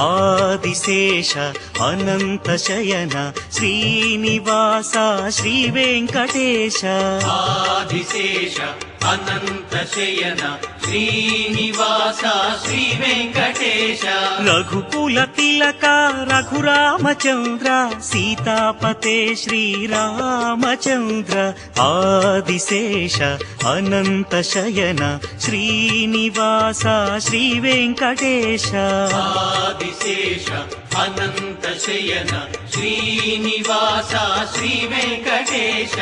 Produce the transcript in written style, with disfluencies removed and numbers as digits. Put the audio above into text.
ఆదిశేష అనంత శయన శ్రీనివాస శ్రీ వెంకటేశ ఆదిశేష అనంత శయన శ్రీనివాస శ్రీ వెంకటేశ రఘుకుల తిలక రఘురామచంద్ర సీతాపతే శ్రీరామచంద్ర ఆదిశేష అనంత శయన శ్రీనివాస శ్రీ వెంకటేశ ఆదిశేష అనంత శయన శ్రీనివాస శ్రీ వెంకటేశ